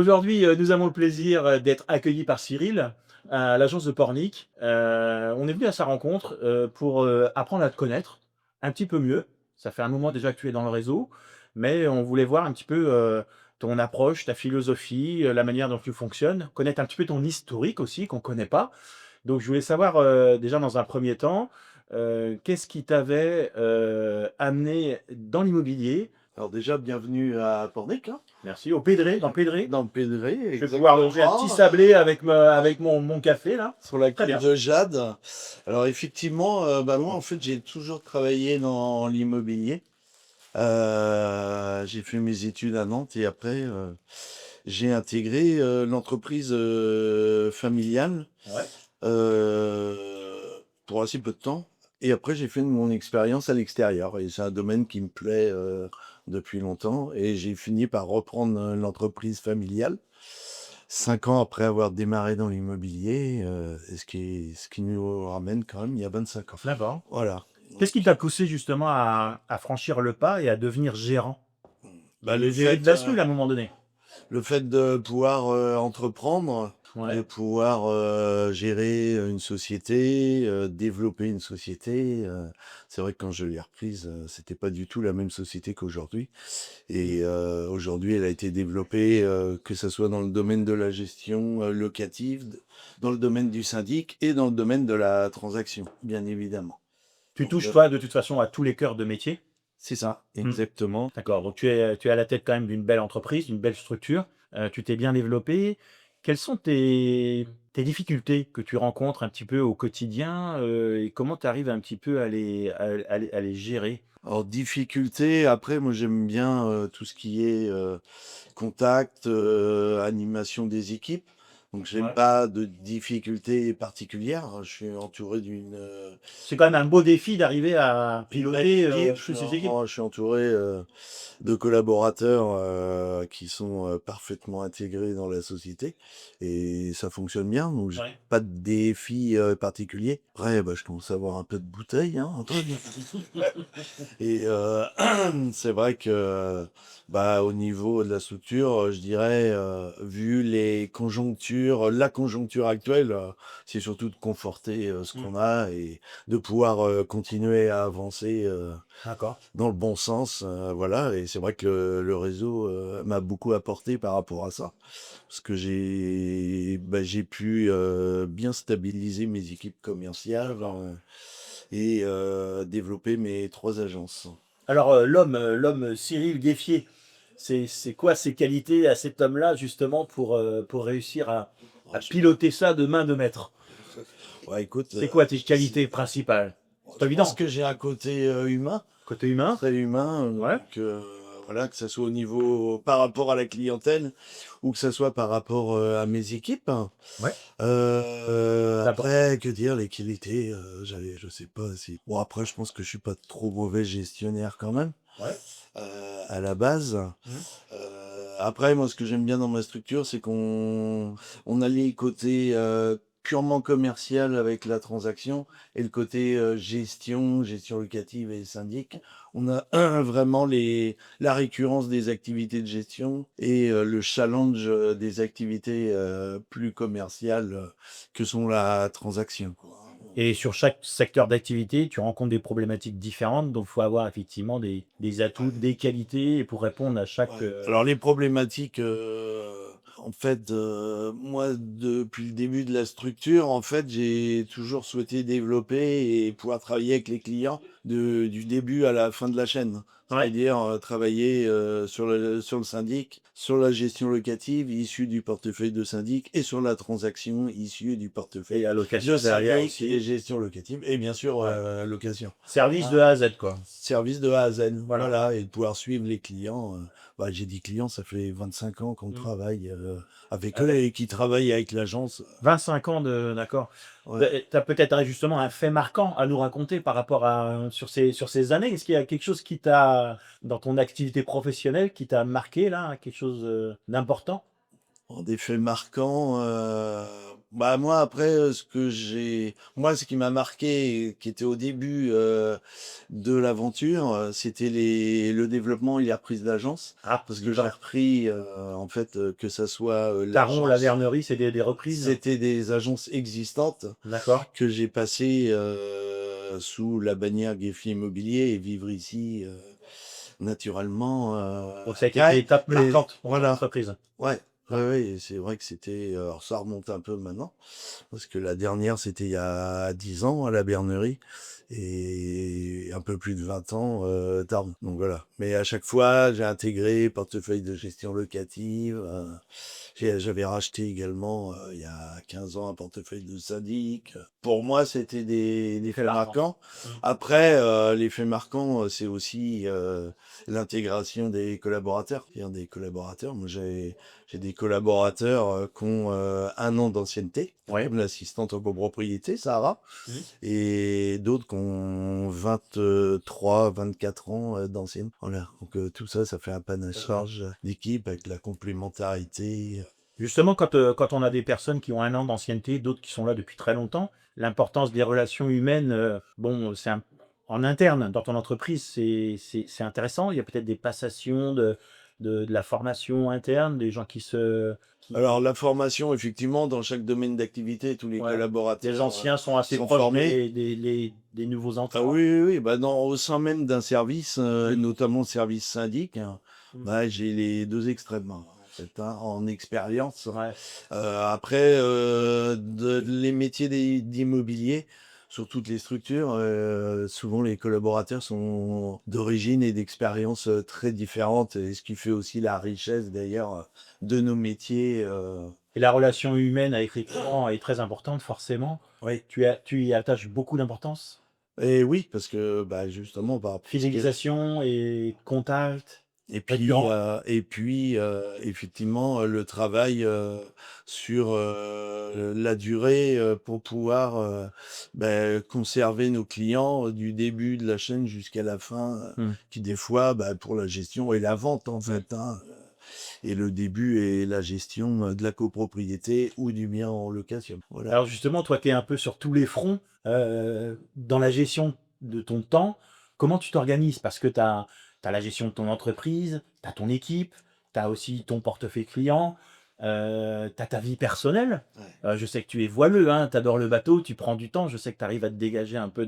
Aujourd'hui, nous avons le plaisir, d'être accueillis par Cyril à l'agence de Pornic. On est venu à sa rencontre, pour, apprendre à te connaître un petit peu mieux. Ça fait un moment déjà que tu es dans le réseau, mais on voulait voir un petit peu, ton approche, ta philosophie, la manière dont tu fonctionnes, connaître un petit peu ton historique aussi qu'on ne connaît pas. Donc je voulais savoir, déjà dans un premier temps, qu'est-ce qui t'avait, amené dans l'immobilier? Alors déjà, bienvenue à Pornic, hein, Merci, au Pédré, dans Pédré. dans le Pédré, Je vais pouvoir manger un petit exactement, sablé avec mon café là. sur la Très côte bien. de Jade. Alors effectivement, moi en fait j'ai toujours travaillé dans l'immobilier. J'ai fait mes études à Nantes et après j'ai intégré l'entreprise familiale Ouais. pour assez peu de temps. Et après j'ai fait mon expérience à l'extérieur et c'est un domaine qui me plaît depuis longtemps et j'ai fini par reprendre l'entreprise familiale. 5 ans après avoir démarré dans l'immobilier, et ce qui nous ramène quand même il y a 25 ans. D'accord. Voilà. Qu'est-ce qui t'a poussé justement à franchir le pas et à devenir gérant? Tu Bah, devais gérer de la SNUL à un moment donné? le fait de pouvoir entreprendre, de Ouais. pouvoir gérer une société, développer une société. C'est vrai que quand je l'ai reprise, c'était pas du tout la même société qu'aujourd'hui. Et aujourd'hui, elle a été développée, que ce soit dans le domaine de la gestion locative, dans le domaine du syndic et dans le domaine de la transaction, bien évidemment. Tu Donc, touches toi de toute façon à tous les cœurs de métier? c'est ça, Mmh. exactement. D'accord, donc tu es à la tête quand même d'une belle entreprise, d'une belle structure. Tu t'es bien développé. Quelles sont tes difficultés que tu rencontres un petit peu au quotidien, et comment tu arrives un petit peu à les gérer? Alors, difficulté, après, moi j'aime bien tout ce qui est contact, animation des équipes. Donc, j'ai Ouais. pas de difficultés particulières. Je suis entouré d'une C'est quand même un beau défi d'arriver à une belle piloter, équipe. toutes ces équipes. Je suis entouré de collaborateurs qui sont parfaitement intégrés dans la société et ça fonctionne bien. Donc, j'ai Ouais. pas de défi particulier. Après, bah, je commence à avoir un peu de bouteille, hein, Antoine. Et c'est vrai que, bah, au niveau de la structure, je dirais, vu les conjonctures, la conjoncture actuelle, c'est surtout de conforter ce Mmh. qu'on a et de pouvoir continuer à avancer D'accord. dans le bon sens, voilà. Et c'est vrai que le réseau m'a beaucoup apporté par rapport à ça, parce que j'ai pu bien stabiliser mes équipes commerciales et développer mes 3 agences. Alors, l'homme Cyril Gueffier, c'est quoi ses qualités à cet homme-là justement pour réussir à Ouais, je piloter ça de main de maître? ouais, écoute, C'est quoi tes c'est qualités principales? C'est pas je pense évident. que j'ai un côté humain, Côté humain? très humain, Ouais. donc voilà, que ça soit au niveau par rapport à la clientèle ou que ça soit par rapport à mes équipes. Ouais. C'est important. Après, que dire, les qualités, je sais pas si. Bon, après, je pense que je suis pas trop mauvais gestionnaire quand même, Ouais. à la base. Mmh. Après, moi, ce que j'aime bien dans ma structure, c'est on a les côtés purement commercial avec la transaction et le côté gestion locative et syndic. On a vraiment la récurrence des activités de gestion et le challenge des activités plus commerciales que sont la transaction, quoi. Et sur chaque secteur d'activité, tu rencontres des problématiques différentes, donc il faut avoir effectivement des atouts, des qualités pour répondre à chaque, Ouais. Alors les problématiques, en fait, moi depuis le début de la structure, en fait, j'ai toujours souhaité développer et pouvoir travailler avec les clients du début à la fin de la chaîne. ouais. C'est-à-dire travailler sur le syndic, sur la gestion locative issue du portefeuille de syndic et sur la transaction issue du Et portefeuille de allocation derrière syndic et aussi. gestion locative et bien sûr Ouais. location. Service de A à Z, quoi. Service de A à Z, Voilà. voilà, et de pouvoir suivre les clients. Bah, j'ai dit clients, ça fait 25 ans qu'on Mmh. travaille avec eux Avec et qui travaillent avec l'agence. 25 ans de d'accord. Ouais. Tu as peut-être justement un fait marquant à nous raconter par rapport à sur ces années? Est-ce qu'il y a quelque chose qui t'a dans ton activité professionnelle, qui t'a marqué là, quelque chose, d'important? Des faits marquants, Bah, moi après, ce qui m'a marqué et qui était au début, de l'aventure, c'était le développement et la reprise d'agence. Ah, Parce que j'ai dis-donc. repris, en fait, que ça soit, Taron, la l'agence, Vernerie, c'est des reprises? c'était des agences existantes D'accord. que j'ai passées, sous la bannière Guéfi Immobilier et vivre ici, naturellement, Donc ça a été une ouais, étape mais marquante pour ton voilà, entreprise. ouais, ouais, ouais, et c'est vrai que c'était, alors ça remonte un peu maintenant, parce que la dernière, c'était il y a 10 ans à la Bernerie et un peu plus de 20 ans, Tarbes. Donc voilà. Mais à chaque fois, j'ai intégré portefeuille de gestion locative. J'avais racheté également, il y a 15 ans, un portefeuille de syndic. Pour moi, c'était des Fait faits marquant. marquants. Mmh. Après, les faits marquants, c'est aussi l'intégration des collaborateurs. C'est-à-dire des collaborateurs. Moi, j'ai des collaborateurs qui ont 1 an d'ancienneté, Ouais. comme l'assistante en copropriété, Sarah, Mmh. et d'autres qui ont 23, 24 ans d'ancienneté. Voilà. Donc tout ça, ça fait un D'accord. panachage d'équipe avec la complémentarité. Justement, quand on a des personnes qui ont 1 an d'ancienneté, d'autres qui sont là depuis très longtemps, l'importance des relations humaines, bon, c'est un en interne dans ton entreprise, c'est intéressant. Il y a peut-être des passations de la formation interne, des gens Alors qui la formation, effectivement, dans chaque domaine d'activité, tous les ouais, les collaborateurs anciens sont assez sont proches formés. des nouveaux Ah entrants. oui, oui, oui, bah au sein même d'un service, Oui. notamment le service syndic, hein, Mmh. bah, j'ai les deux extrêmes, hein, en fait, hein, en expérience. Ouais. Après, les métiers d'immobilier, sur toutes les structures, souvent les collaborateurs sont d'origine et d'expérience très différentes, et ce qui fait aussi la richesse d'ailleurs de nos métiers. Et la relation humaine avec les clients est très importante forcément. Oui. Tu y attaches beaucoup d'importance? Et oui, parce que bah, justement, bah, Fidélisation et contact et puis, récurrent? effectivement, le travail, sur, la durée, pour pouvoir, conserver nos clients, du début de la chaîne jusqu'à la fin, Mmh. qui des fois, bah, pour la gestion et la vente, en fait, hein, et le début et la gestion, de la copropriété ou du bien en location. Voilà. Alors justement, toi, tu es un peu sur tous les fronts, dans la gestion de ton temps. Comment tu t'organises? Parce que tu as la gestion de ton entreprise, tu as ton équipe, tu as aussi ton portefeuille client, tu as ta vie personnelle. Ouais. Je sais que tu es voileux, hein, tu adores le bateau, tu prends du temps. Je sais que tu arrives à te dégager un peu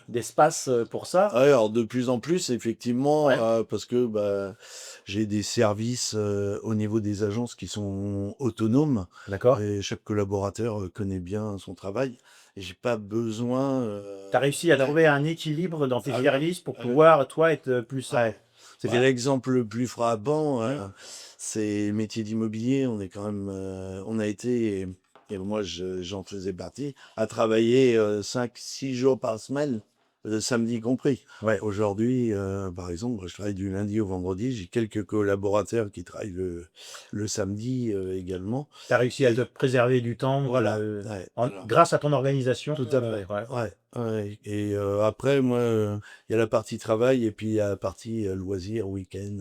d'espace, pour ça. Ouais, alors de plus en plus, effectivement, Ouais, parce que bah, j'ai des services au niveau des agences qui sont autonomes d'accord. et chaque collaborateur connaît bien son travail et j'ai pas besoin. Tu as réussi à trouver un équilibre dans tes Ah oui, services pour ah oui. pouvoir, toi, être plus serein. Ouais. Ouais. L'exemple le plus frappant, Mmh. c'est le métier d'immobilier. On est quand même, on a été, et moi j'en faisais partie, à travailler 5, 6 jours par semaine, le samedi compris. Ouais. Aujourd'hui, par exemple, je travaille du lundi au vendredi. J'ai quelques collaborateurs qui travaillent le samedi également. Tu as réussi à te Et préserver du temps, voilà, ouais, voilà. grâce à ton organisation, Tout à fait. ouais. Ouais, ouais. Et après, moi, il y a la partie travail et puis il y a la partie loisirs, week-end,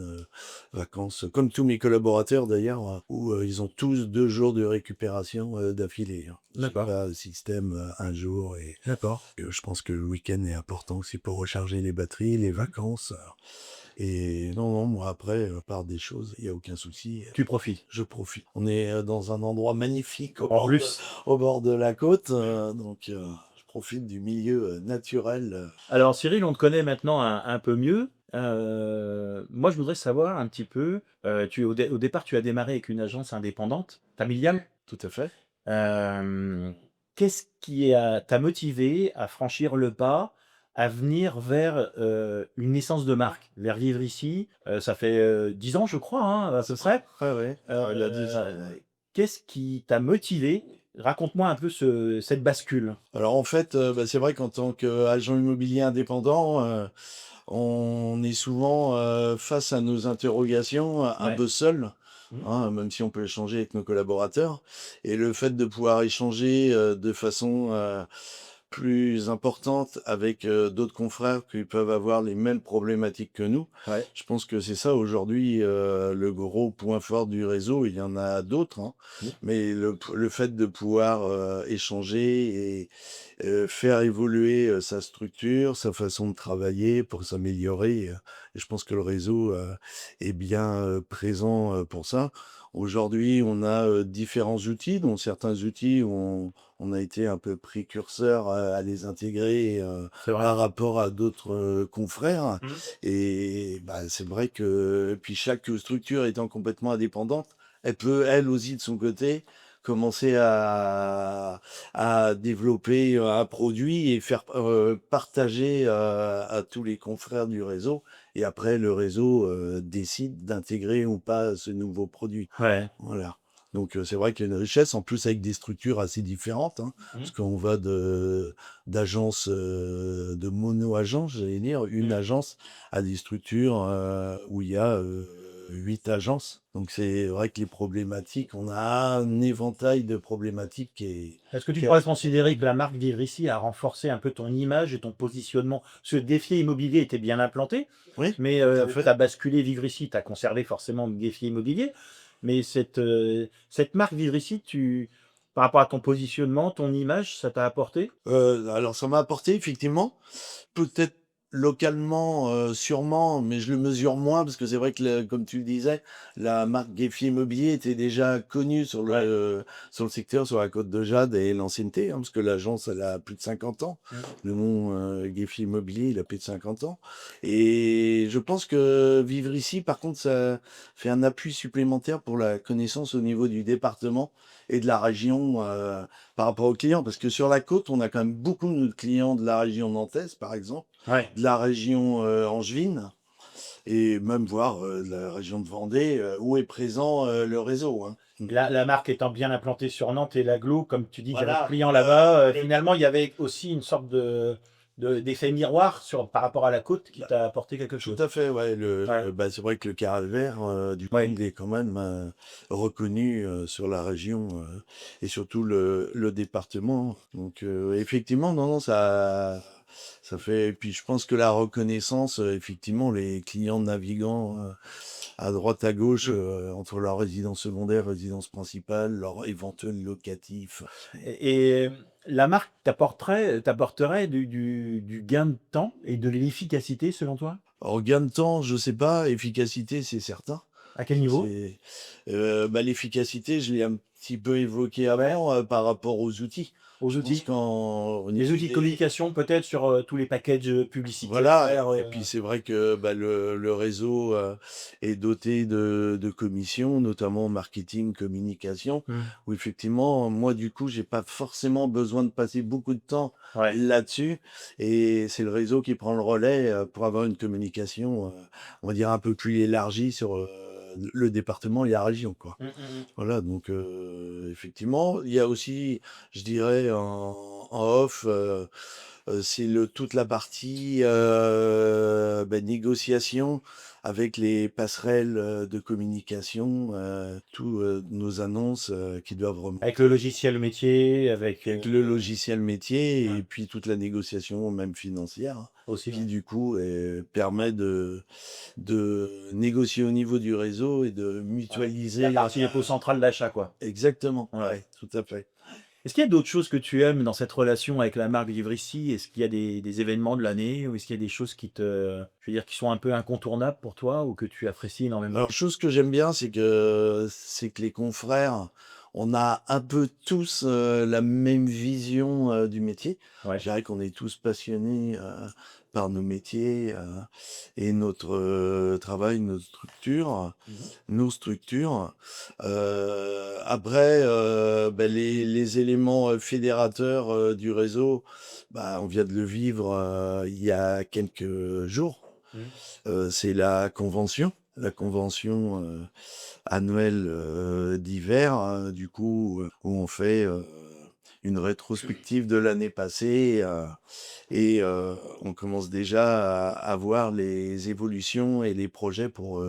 vacances, comme tous mes collaborateurs d'ailleurs, où ils ont tous 2 jours de récupération d'affilée, hein. J'ai D'accord, pas un système un jour et d'accord. je pense que le week-end est important aussi pour recharger les batteries, les vacances. Et non, non, moi après, à part des choses, il y a aucun souci. Tu profites. Je profite. On est dans un endroit magnifique En plus, au bord de la côte, donc je profite du milieu naturel. alors Cyril, on te connaît maintenant un peu mieux. Moi, je voudrais savoir un petit peu, au départ, tu as démarré avec une agence indépendante, familiale. Tout à fait. Qu'est-ce qui t'a motivé à franchir le pas, à venir vers, une naissance de marque, vers Vivre Ici? Ça fait, 10 ans, je crois, hein, à peu près? Ouais, ouais. Il a 10 ans. Heu, Qu'est-ce qui t'a motivé? Raconte-moi un peu cette bascule. Alors en fait, c'est vrai qu'en tant qu'agent immobilier indépendant, on est souvent face à nos interrogations, un Ouais. peu seul, Mmh. hein, même si on peut échanger avec nos collaborateurs. Et le fait de pouvoir échanger de façon plus importante avec, d'autres confrères qui peuvent avoir les mêmes problématiques que nous. Ouais. Je pense que c'est ça aujourd'hui, le gros point fort du réseau. Il y en a d'autres, hein, Mmh. mais le fait de pouvoir, échanger et faire évoluer, sa structure, sa façon de travailler pour s'améliorer, et je pense que le réseau, est bien, présent, pour ça. Aujourd'hui, on a, différents outils, dont certains outils on a été un peu précurseurs, à les intégrer, C'est vrai. par rapport à d'autres, confrères, Mmh. et bah, c'est vrai que puis chaque structure étant complètement indépendante, elle peut, elle aussi, de son côté, commencer à développer, un produit et faire, partager, à tous les confrères du réseau, et après le réseau, décide d'intégrer ou pas ce nouveau produit. Ouais. Voilà. Donc, c'est vrai qu'il y a une richesse, en plus avec des structures assez différentes, hein, parce Mmh. qu'on va d'agences, de mono-agences, j'allais dire, une Mmh. agence, à des structures, où il y a, 8 agences. Donc c'est vrai que les problématiques, on a un éventail de problématiques Est-ce que tu qui est pourrais assez considérer que la marque Vivrici a renforcé un peu ton image et ton positionnement? Ce défi immobilier était bien implanté, oui, mais tout à tu fait. as basculé Vivrici, tu as conservé forcément le défi immobilier, mais cette marque Vivrici, par rapport à ton positionnement, ton image, ça t'a apporté? Alors ça m'a apporté effectivement, peut-être localement, sûrement, mais je le mesure moins parce que c'est vrai que le comme tu le disais, la marque Guéfier Immobilier était déjà connue Ouais. sur le secteur, sur la Côte de Jade et l'ancienneté, hein, parce que l'agence, elle a plus de 50 ans. Mmh. Le nom, Guéfier Immobilier, il a plus de 50 ans, et je pense que vivre ici, par contre, ça fait un appui supplémentaire pour la connaissance au niveau du département et de la région, par rapport aux clients. Parce que sur la côte, on a quand même beaucoup de clients de la région nantaise, par exemple, Ouais. de la région, angevine, et même voire, de la région de Vendée, où est présent, le réseau, hein. Mmh. La marque étant bien implantée sur Nantes et l'agglo, comme tu dis, j'avais des Voilà, clients là-bas, finalement, il y avait aussi une sorte d'effet miroir par rapport à la côte qui bah, t'a apporté quelque tout chose. à fait, ouais, Ouais. bah, c'est vrai que le Caral-Vert, du coup, Ouais. il est quand même, reconnu, sur la région, et surtout le département. Donc, effectivement, non, non, ça fait, et puis je pense que la reconnaissance, effectivement, les clients navigants, à droite, à gauche, Mmh. entre leur résidence secondaire, résidence principale, leur éventuel locatif. Et la marque t'apporterait du gain de temps et de l'efficacité selon toi? Alors gain de temps, je sais pas, efficacité, c'est certain. À quel niveau? C'est, bah, l'efficacité, je l'ai un petit peu évoqué Ouais, avant, par rapport aux outils. aux Je pense outils? qu'au Les niveau outils de des communication peut-être sur, tous les packages, voilà, publicitaires, et puis c'est vrai que, bah, le réseau, est doté de commissions, notamment marketing, communication, Mmh. où effectivement, moi, du coup, j'ai pas forcément besoin de passer beaucoup de temps Ouais. là-dessus, et c'est le réseau qui prend le relais, pour avoir une communication, on va dire un peu plus élargie sur, le département et la région, quoi. Mmh, mmh mh. Voilà, donc, effectivement, il y a aussi, je dirais, en off, c'est toute la partie, bah, négociation avec les passerelles, de communication, tous, nos annonces, qui doivent Avec le remonter logiciel métier, avec le logiciel métier, et puis toute la négociation même financière, hein, aussi, qui ouais. du coup, permet de négocier au niveau du réseau et de Ouais. La mutualiser, partie dépôt central d'achat, quoi. exactement, Ouais. ouais, tout à fait. Est-ce qu'il y a d'autres choses que tu aimes dans cette relation avec la marque Vivre Ici? Est-ce qu'il y a des événements de l'année ou est-ce qu'il y a des choses je veux dire, qui sont un peu incontournables pour toi ou que tu apprécies énormément? Alors, chose que j'aime bien, c'est que les confrères, on a un peu tous, la même vision, du métier. Je Ouais. dirais qu'on est tous passionnés, par nos métiers, et notre, travail, Mmh. nos structures. Après, bah, les éléments, fédérateurs, du réseau, bah, on vient de le vivre, il y a quelques jours. Mmh. C'est la convention, annuelle, d'hiver, du coup, où on fait, une rétrospective de l'année passée, et on commence déjà à voir les évolutions et les projets pour,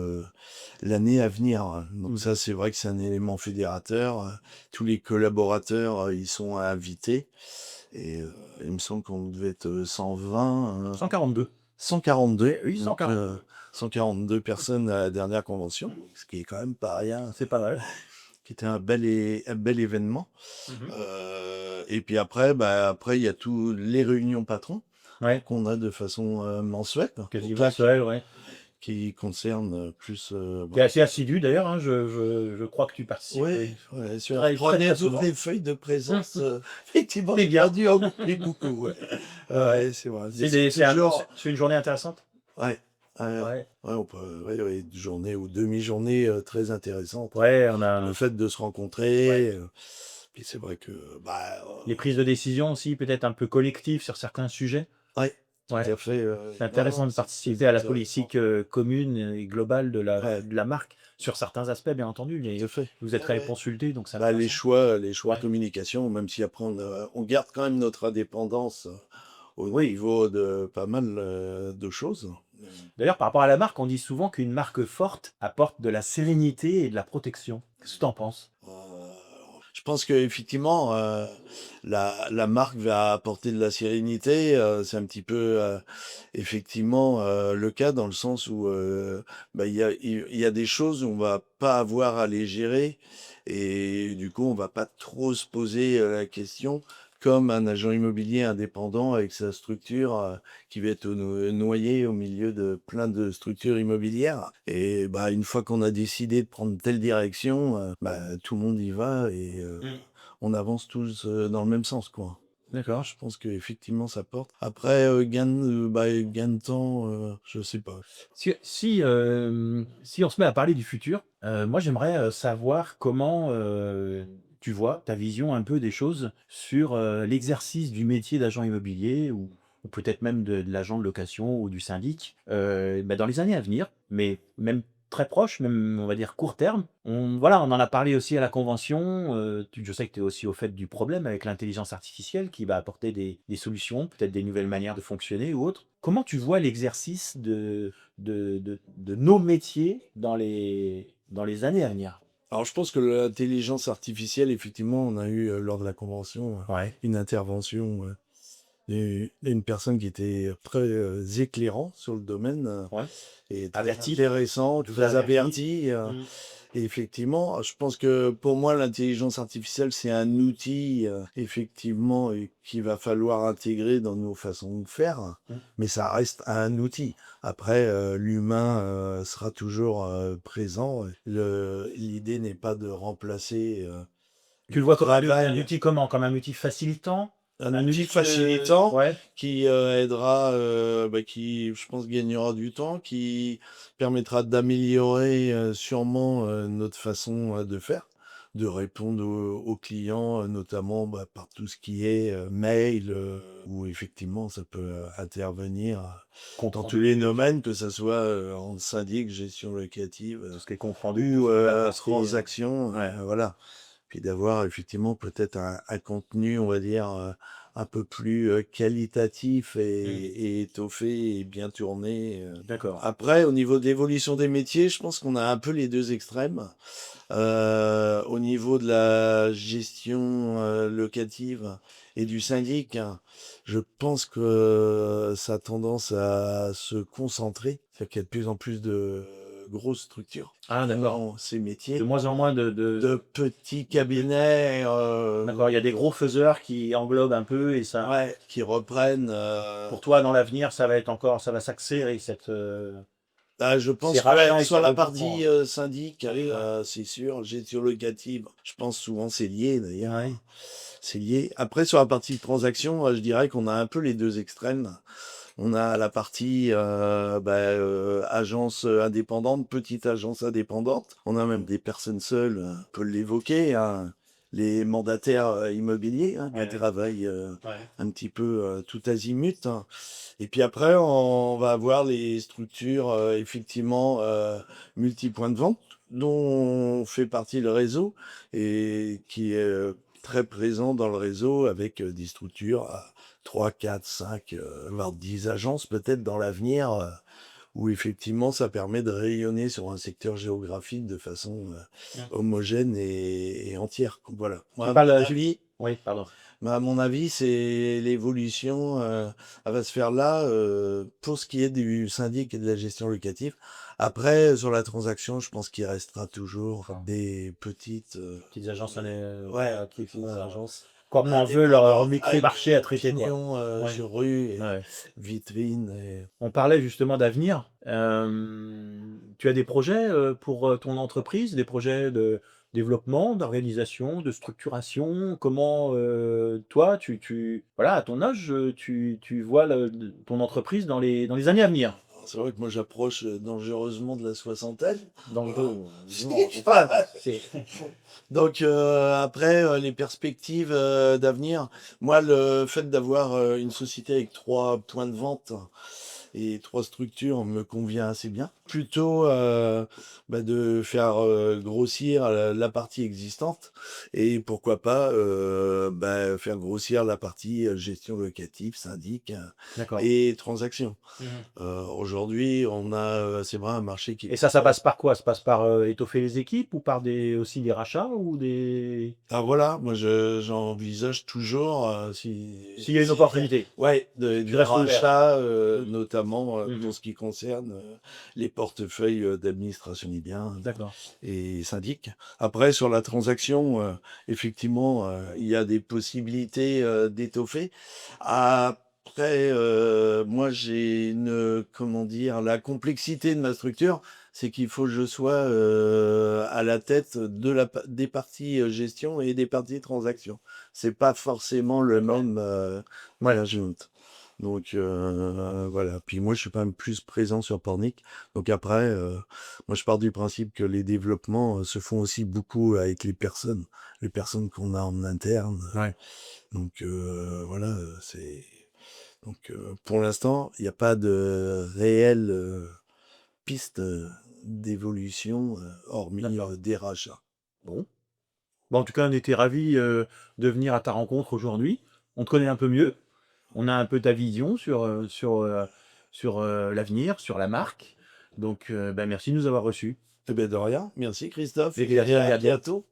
l'année à venir. Donc Mmh. ça, c'est vrai que c'est un élément fédérateur, tous les collaborateurs, ils sont invités, et il me semble qu'on devait être 120, 142. 142, oui, donc 142. 142 personnes à la dernière convention, ce qui est quand même pas rien, C'est pas mal. qui était un bel événement. Mmh. Et puis après, après, il y a tous les réunions patrons Ouais, qu'on a de façon mensuelle, quasiment mensuel, ouais. qui concernent plus. Tu es assez assidu d'ailleurs, hein, je crois que tu participes, Ouais, ouais, très, très, prenez très toutes souvent. les feuilles de Mmh. présence. Effectivement, C'est j'ai pas bien. dû en oublier beaucoup. Ouais, ouais, c'est vrai. Mais c'est toujours. C'est une journée intéressante? Ouais, Ouais. ouais, on peut, ouais, ouais, une journée ou demi-journée très intéressante. Ouais, on Le a fait de se ouais. rencontrer, puis c'est vrai que, Les prises de décision aussi, peut-être un peu collectives sur certains sujets? ouais, tout Ouais. à fait. C'est Non, non, intéressant de c'est très participer à la intéressant. politique, commune et globale Ouais, de la marque, sur certains aspects bien entendu, tout mais à fait. vous êtes Ouais, très ouais. consultés, donc c'est Les intéressant. choix, de Ouais. communication, même si après on garde quand même notre indépendance au Oui. niveau de pas mal de choses. D'ailleurs, par rapport à la marque, on dit souvent qu'une marque forte apporte de la sérénité et de la protection. Qu'est-ce que tu en penses? Euh, je pense qu'effectivement, la marque va apporter de la sérénité. C'est un petit peu, effectivement, le cas dans le sens où il y a des choses où on va pas avoir à les gérer et du coup, on va pas trop se poser la question comme un agent immobilier indépendant avec sa structure qui va être noyé au milieu de plein de structures immobilières. Et une fois qu'on a décidé de prendre telle direction, tout le monde y va et Mmh. on avance tous dans le même sens, quoi. D'accord. Je pense qu'effectivement ça porte. Après, gain de temps, je sais pas. Si on se met à parler du futur, moi j'aimerais, savoir comment, tu vois ta vision un peu des choses sur, l'exercice du métier d'agent immobilier ou peut-être même de l'agent de location ou du syndic, dans les années à venir, mais même très proche, même on va dire court terme. On en a parlé aussi à la convention, je sais que tu es aussi au fait du problème avec l'intelligence artificielle qui va apporter des solutions, peut-être des nouvelles manières de fonctionner ou autres. Comment tu vois l'exercice de nos métiers dans les années à venir? Alors je pense que l'intelligence artificielle, effectivement, on a eu lors de la convention Ouais, une intervention d'une personne qui était très éclairant sur le domaine ouais. et très Averti, intéressant, vous a très averti. averti. Mmh. Et effectivement, je pense que pour moi, l'intelligence artificielle, c'est un outil, effectivement, qu'il va falloir intégrer dans nos façons de faire, Mmh. mais ça reste un outil. Après, l'humain sera toujours présent. L'idée n'est pas de remplacer Tu le le vois comme un travail. outil comment? Comme un outil facilitant? Un Un outil outil de facilitant ouais, qui aidera, qui, je pense, gagnera du temps, qui permettra d'améliorer sûrement notre façon de faire, de répondre aux clients, notamment par tout ce qui est mail, où effectivement ça peut intervenir compte dans tous les rendu, domaines, que ce soit en syndic, gestion locative tout ce qui est compte rendu, ou tout ce qui peut apporter, transaction, ouais. voilà. Puis d'avoir effectivement peut-être un contenu, on va dire, un peu plus qualitatif Mmh. et étoffé et bien tourné. D'accord. Après, au niveau de l'évolution des métiers, je pense qu'on a un peu les deux extrêmes. Au niveau de la gestion locative et du syndic, hein, je pense que ça a tendance à se concentrer. C'est-à-dire qu'il y a de plus en plus de grosses structures Ah d'accord. dans ces De métiers, moins en moins de petits cabinets, d'accord, il y a des gros faiseurs qui englobent un peu et ça ouais, qui reprennent. pour toi dans l'avenir, ça va s'accélérer Je ces pense que ouais, rachats et ces sur la regroupements. partie syndic, c'est sûr, gestion locative, je pense souvent c'est lié d'ailleurs. Ouais. C'est lié. Après, sur la partie transaction, je dirais qu'on a un peu les deux extrêmes. On a la partie agence indépendante, petite agence indépendante. On a même des personnes seules, on peut l'évoquer, hein, les mandataires immobiliers qui Ouais, travaillent ouais. un petit peu tout azimut, hein. Et puis après, on va avoir les structures effectivement multi-points de vente dont fait partie le réseau et qui est très présent dans le réseau avec des structures à 3, 4, 5, voire 10 agences peut-être dans l'avenir, où effectivement ça permet de rayonner sur un secteur géographique de façon Mmh. homogène et entière. Voilà. Tu Moi, à mon parles, avis. Oui, pardon. Mais à mon avis, c'est l'évolution, elle va se faire là, pour ce qui est du syndic et de la gestion locative. Après, sur la transaction, je pense qu'il restera toujours D'accord. des petites, Petites agences, ouais, qui petites agences comme on veut leur indépendantes avec micro-marché à traiter, quoi. pignon, Ouais, sur rue et ouais. vitrine et On parlait justement d'avenir. Tu as des projets, pour, ton entreprise? Des projets de développement, d'organisation, de structuration? Comment, toi, voilà, à ton âge, tu vois ton entreprise dans les années à venir? c'est vrai que moi j'approche, dangereusement de la soixantaine. Dans le non, faut pas, c'est Donc après, les perspectives, d'avenir, moi le fait d'avoir, une société avec 3 points de vente et 3 structures me convient assez bien. Plutôt, de faire, grossir la partie existante et pourquoi pas, faire grossir la partie, gestion locative, syndic, d'accord. et transactions. Mmh. Aujourd'hui, on a, c'est vrai un marché qui est Et ça passe par quoi? Ça passe par, étoffer les équipes ou par aussi des rachats ou des ah voilà, moi j'envisage toujours, s'il y a une opportunité? ouais, Tu des restes ouvert? rachats, Mmh. notamment, Mmh. pour ce qui concerne, les portefeuilles, d'administration des biens D'accord. et syndic. Après sur la transaction, effectivement, il y a des possibilités, d'étoffer. Après, moi j'ai comment dire? La complexité de ma structure, c'est qu'il faut que je sois, à la tête de des parties, gestion et des parties transactions. C'est pas forcément le même, Ouais. management. Donc voilà. Puis moi, je suis quand même plus présent sur Pornic. Donc après, moi, je pars du principe que les développements, se font aussi beaucoup avec les personnes qu'on a en interne. Ouais. Donc voilà, donc pour l'instant, il n'y a pas de réelle, piste, d'évolution, hormis, D'accord. des rachats. Bon. Bah, en tout cas, on était ravis, de venir à ta rencontre aujourd'hui. On te connaît un peu mieux. On a un peu ta vision sur l'avenir, sur la marque. Donc, bah, merci de nous avoir reçus. Eh beh, de rien. Merci Christophe Avec et plaisir, à à bientôt. bientôt.